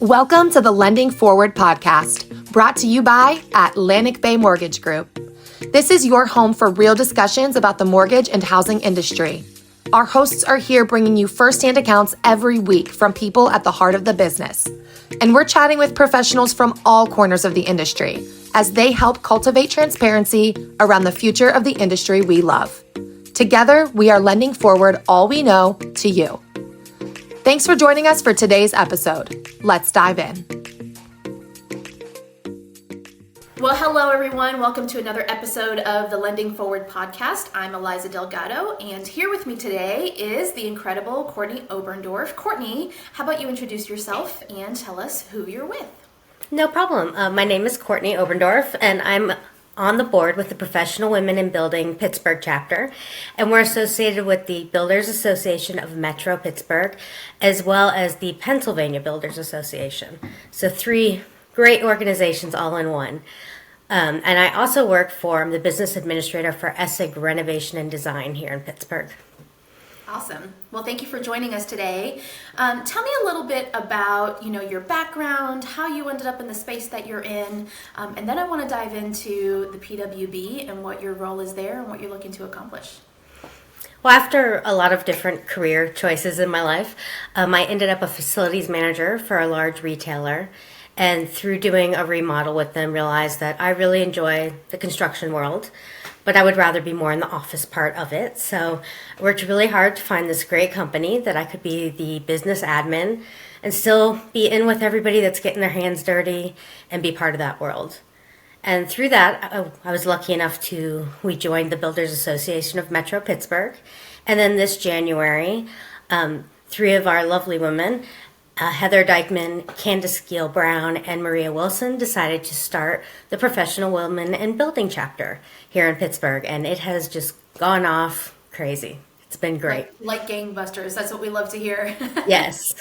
Welcome to the Lending Forward podcast, brought to you by Atlantic Bay Mortgage Group. This is your home for real discussions about the mortgage and housing industry. Our hosts are here bringing you firsthand accounts every week from people at the heart of the business. And we're chatting with professionals from all corners of the industry as they help cultivate transparency around the future of the industry we love. Together, we are lending forward all we know to you. Thanks for joining us for today's episode. Let's dive in. Well, hello everyone. Welcome to another episode of the Lending Forward podcast. I'm Eliza Delgado, and here with me today is the incredible Courtney Oberndorf. Courtney, how about you introduce yourself and tell us who you're with? No problem. My name is Courtney Oberndorf, and I'm on the board with the Professional Women in Building Pittsburgh Chapter, and we're associated with the Builders Association of Metro Pittsburgh, as well as the Pennsylvania Builders Association. So 3 great organizations all in one. And I also work for the business administrator for Essig Renovation and Design here in Pittsburgh. Awesome. Well, thank you for joining us today. Tell me a little bit about, your background, how you ended up in the space that you're in, and then I want to dive into the PWB and what your role is there and what you're looking to accomplish. Well, after a lot of different career choices in my life, I ended up a facilities manager for a large retailer, and through doing a remodel with them, realized that I really enjoy the construction world, but I would rather be more in the office part of it. So I worked really hard to find this great company that I could be the business admin and still be in with everybody that's getting their hands dirty and be part of that world. And through that, I was lucky enough we joined the Builders Association of Metro Pittsburgh. And then this January, 3 of our lovely women, Heather Dykeman, Candace Giel Brown, and Maria Wilson, decided to start the Professional Women in Building Chapter here in Pittsburgh, and it has just gone off crazy. It's been great. Like gangbusters. That's what we love to hear. Yes.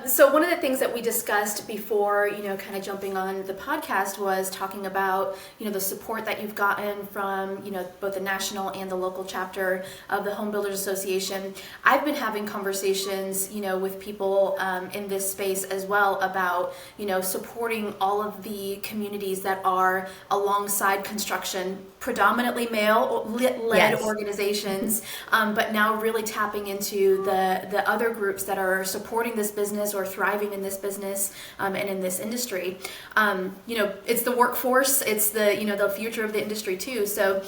So one of the things that we discussed before, kind of jumping on the podcast was talking about, the support that you've gotten from, both the national and the local chapter of the Home Builders Association. I've been having conversations, with people in this space as well about, supporting all of the communities that are alongside construction, predominantly male-led Yes. organizations, but now really tapping into the other groups that are supporting this business or thriving in this business and in this industry. It's the workforce, it's the future of the industry too. So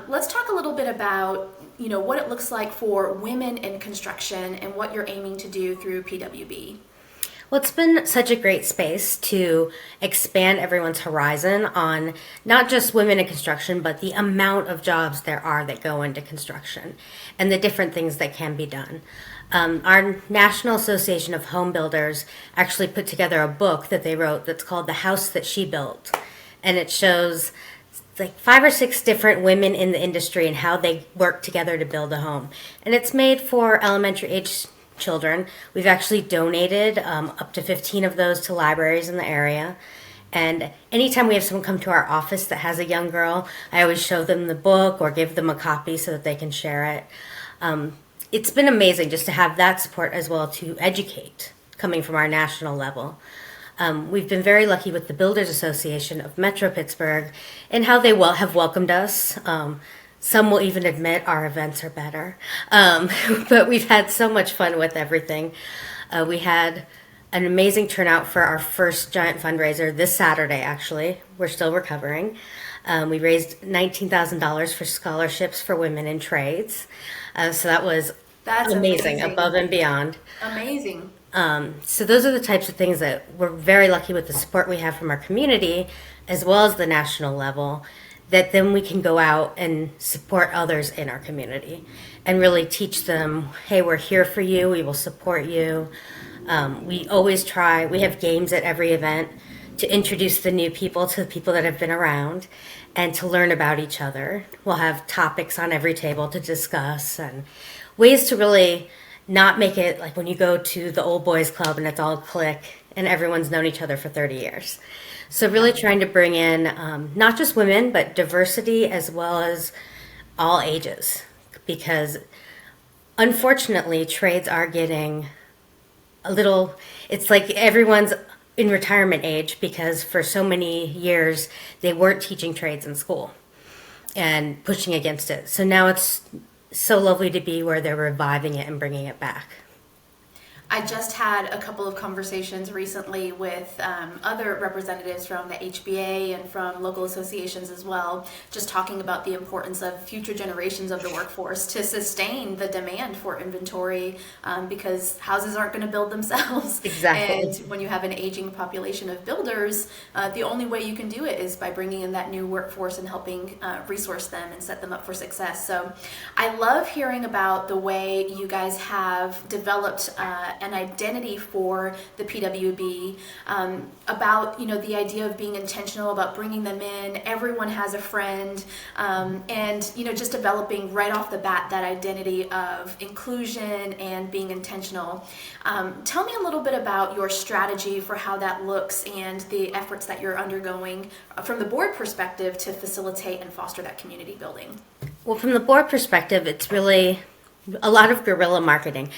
let's talk a little bit about what it looks like for women in construction and what you're aiming to do through PWB. Well, it's been such a great space to expand everyone's horizon on not just women in construction, but the amount of jobs there are that go into construction and the different things that can be done. Our National Association of Home Builders actually put together a book that they wrote that's called The House That She Built. And it shows like 5 or 6 different women in the industry and how they work together to build a home. And it's made for elementary age children. We've actually donated up to 15 of those to libraries in the area. And anytime we have someone come to our office that has a young girl, I always show them the book or give them a copy so that they can share it. It's been amazing just to have that support as well to educate coming from our national level. We've been very lucky with the Builders Association of Metro Pittsburgh and how they have welcomed us. Some will even admit our events are better. But we've had so much fun with everything. We had an amazing turnout for our first giant fundraiser this Saturday, actually. We're still recovering. We raised $19,000 for scholarships for women in trades. So that's amazing, above and beyond. Amazing. So those are the types of things that we're very lucky with the support we have from our community, as well as the national level, that then we can go out and support others in our community and really teach them, hey, we're here for you, we will support you. We always try, we have games at every event to introduce the new people to the people that have been around and to learn about each other. We'll have topics on every table to discuss and ways to really not make it like when you go to the old boys club and it's all clique and everyone's known each other for 30 years. So really trying to bring in not just women, but diversity as well as all ages. Because unfortunately, trades are getting a little, it's like everyone's in retirement age because for so many years they weren't teaching trades in school and pushing against it. So now it's so lovely to be where they're reviving it and bringing it back. I just had a couple of conversations recently with other representatives from the HBA and from local associations as well, just talking about the importance of future generations of the workforce to sustain the demand for inventory, because houses aren't going to build themselves. Exactly. And when you have an aging population of builders, the only way you can do it is by bringing in that new workforce and helping resource them and set them up for success. So I love hearing about the way you guys have developed an identity for the PWB, about the idea of being intentional about bringing them in. Everyone has a friend, and just developing right off the bat that identity of inclusion and being intentional. Tell me a little bit about your strategy for how that looks and the efforts that you're undergoing from the board perspective to facilitate and foster that community building. Well, from the board perspective, it's really a lot of guerrilla marketing,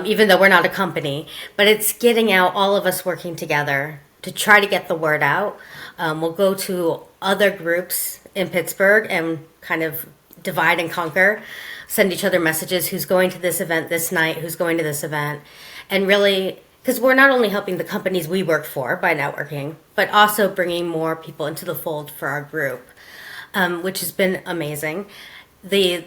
even though we're not a company, but it's getting out, all of us working together to try to get the word out. We'll go to other groups in Pittsburgh and kind of divide and conquer, send each other messages, who's going to this event this night, who's going to this event, and really, because we're not only helping the companies we work for by networking, but also bringing more people into the fold for our group, which has been amazing. The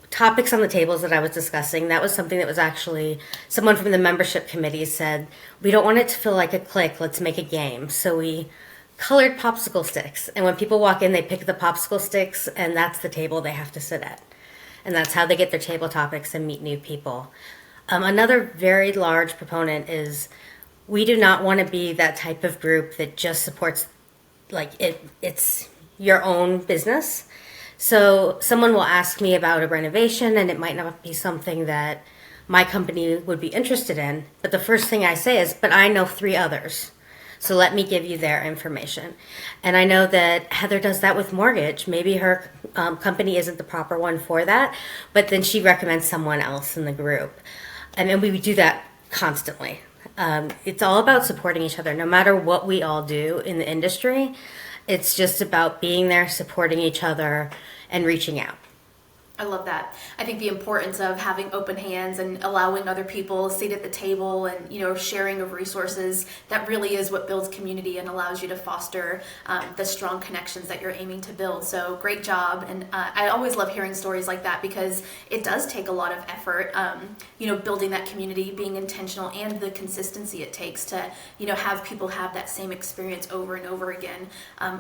topics on the tables that I was discussing, that was something that was actually someone from the membership committee said, we don't want it to feel like a clique, let's make a game. So we colored popsicle sticks, and when people walk in, they pick the popsicle sticks, and that's the table they have to sit at. And that's how they get their table topics and meet new people. Another very large proponent is we do not want to be that type of group that just supports it's your own business. So someone will ask me about a renovation, and it might not be something that my company would be interested in. But the first thing I say is, but I know 3 others. So let me give you their information. And I know that Heather does that with mortgage. Maybe her company isn't the proper one for that, but then she recommends someone else in the group. And then we do that constantly. It's all about supporting each other, no matter what we all do in the industry. It's just about being there, supporting each other, and reaching out. I love that. I think the importance of having open hands and allowing other people a seat at the table and, sharing of resources, that really is what builds community and allows you to foster the strong connections that you're aiming to build. So great job. And I always love hearing stories like that because it does take a lot of effort, building that community, being intentional, and the consistency it takes to, have people have that same experience over and over again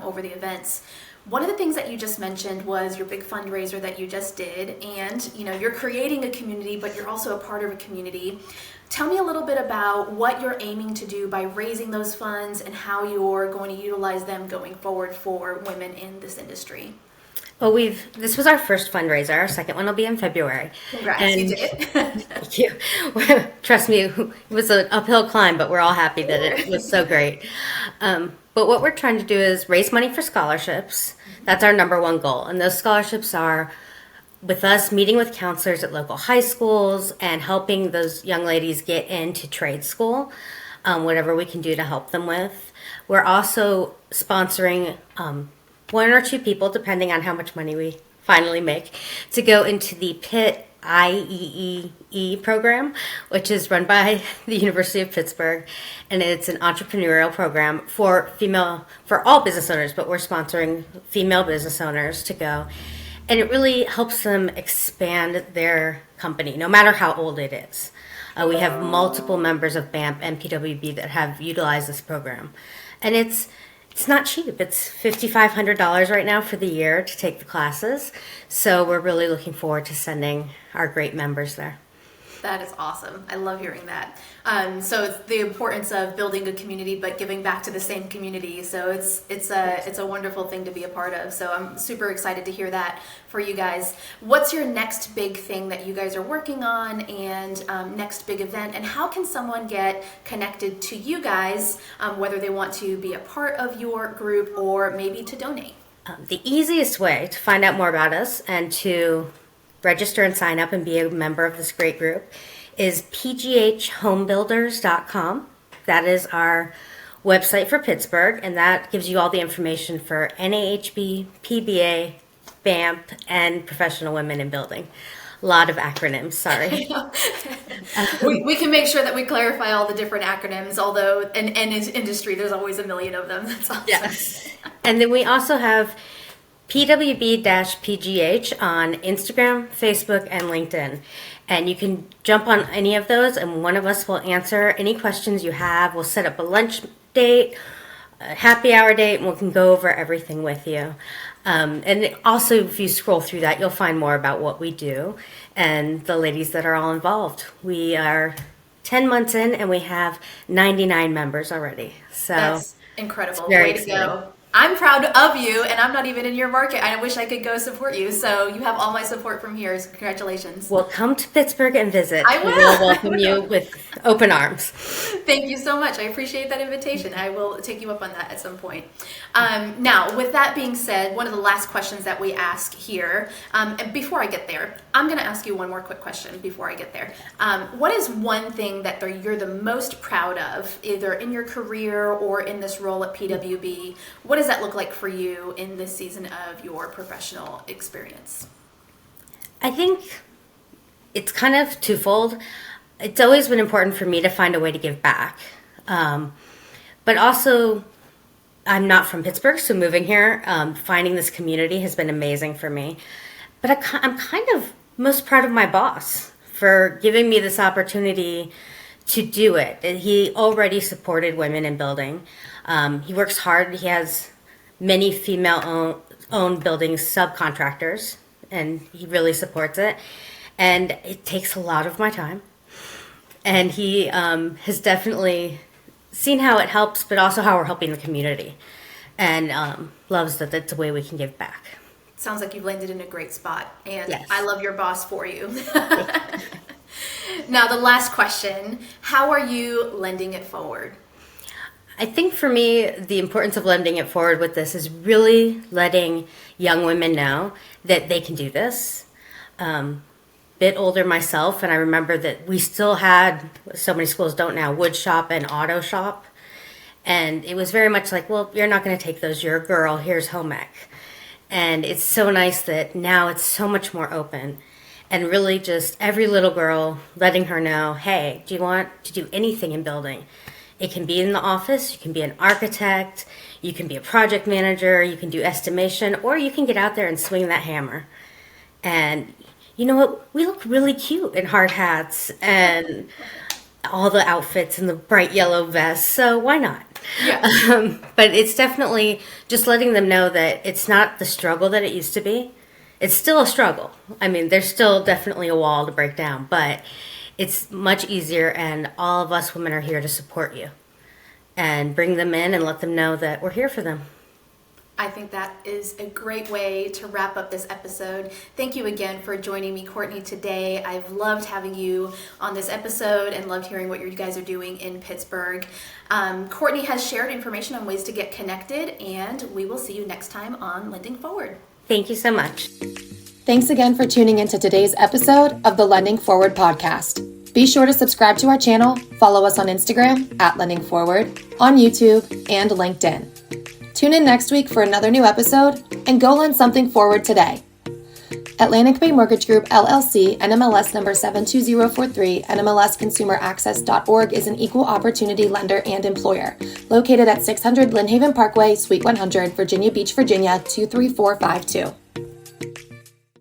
over the events. One of the things that you just mentioned was your big fundraiser that you just did, and you're creating a community, but you're also a part of a community. Tell me a little bit about what you're aiming to do by raising those funds and how you're going to utilize them going forward for women in this industry. Well, this was our first fundraiser. Our second one will be in February. Congrats, and you did. Thank you. Trust me, it was an uphill climb, but we're all happy that it was so great. But what we're trying to do is raise money for scholarships. That's our number one goal. And those scholarships are with us meeting with counselors at local high schools and helping those young ladies get into trade school, whatever we can do to help them with. We're also sponsoring 1 or 2 people, depending on how much money we finally make, to go into the Pitt IEEE program, which is run by the University of Pittsburgh, and it's an entrepreneurial program for all business owners, but we're sponsoring female business owners to go, and it really helps them expand their company, no matter how old it is. We have multiple members of BAMP and PWB that have utilized this program, and it's not cheap. It's $5,500 right now for the year to take the classes. So we're really looking forward to sending our great members there. That is awesome. I love hearing that. So it's the importance of building a community, but giving back to the same community. So it's a wonderful thing to be a part of. So I'm super excited to hear that for you guys. What's your next big thing that you guys are working on, and next big event? And how can someone get connected to you guys, whether they want to be a part of your group or maybe to donate? The easiest way to find out more about us and to register and sign up and be a member of this great group is pghhomebuilders.com. That is our website for Pittsburgh, and that gives you all the information for NAHB, PBA, BAMP, and Professional Women in Building. A lot of acronyms, sorry. We can make sure that we clarify all the different acronyms, although in industry there's always a million of them. That's awesome. Yes. And then we also have PWB-PGH on Instagram, Facebook, and LinkedIn. And you can jump on any of those, and one of us will answer any questions you have. We'll set up a lunch date, a happy hour date, and we can go over everything with you. And also, if you scroll through that, you'll find more about what we do and the ladies that are all involved. We are 10 months in, and we have 99 members already. So that's incredible. Very Way to go. I'm proud of you, and I'm not even in your market. I wish I could go support you. So you have all my support from here. So congratulations. Well, come to Pittsburgh and visit. I will. We will welcome you with open arms. Thank you so much. I appreciate that invitation. I will take you up on that at some point. Now, with that being said, one of the last questions that we ask here, and before I get there, I'm going to ask you one more quick question before I get there. What is one thing that you're the most proud of, either in your career or in this role at PWB? What does that look like for you in this season of your professional experience? I think it's kind of twofold. It's always been important for me to find a way to give back. But also, I'm not from Pittsburgh, so moving here, finding this community has been amazing for me. But I'm kind of most proud of my boss for giving me this opportunity to do it. He already supported women in building. He works hard. He has many female-owned building subcontractors, and he really supports it. And it takes a lot of my time. And he has definitely seen how it helps, but also how we're helping the community, and loves that that's a way we can give back. Sounds like you've landed in a great spot, and Yes. I love your boss for you. Now, the last question, how are you lending it forward? I think for me, the importance of lending it forward with this is really letting young women know that they can do this. Bit older myself, and I remember that we still had, so many schools don't now, wood shop and auto shop. And it was very much like, well, you're not going to take those, you're a girl, here's home ec. And it's so nice that now it's so much more open. And really just every little girl letting her know, hey, do you want to do anything in building? It can be in the office, you can be an architect, you can be a project manager, you can do estimation, or you can get out there and swing that hammer. And you know what? We look really cute in hard hats and all the outfits and the bright yellow vests, so why not? Yeah. But it's definitely just letting them know that it's not the struggle that it used to be. It's still a struggle. I mean, there's still definitely a wall to break down, but it's much easier, and all of us women are here to support you and bring them in and let them know that we're here for them. I think that is a great way to wrap up this episode. Thank you again for joining me, Courtney, today. I've loved having you on this episode and loved hearing what you guys are doing in Pittsburgh. Courtney has shared information on ways to get connected, and we will see you next time on Lending Forward. Thank you so much. Thanks again for tuning into today's episode of the Lending Forward podcast. Be sure to subscribe to our channel, follow us on Instagram at Lending Forward, on YouTube, and LinkedIn. Tune in next week for another new episode, and go lend something forward today. Atlantic Bay Mortgage Group, LLC, NMLS number 72043, NMLSconsumeraccess.org is an equal opportunity lender and employer, located at 600 Lynn Haven Parkway, Suite 100, Virginia Beach, Virginia, 23452.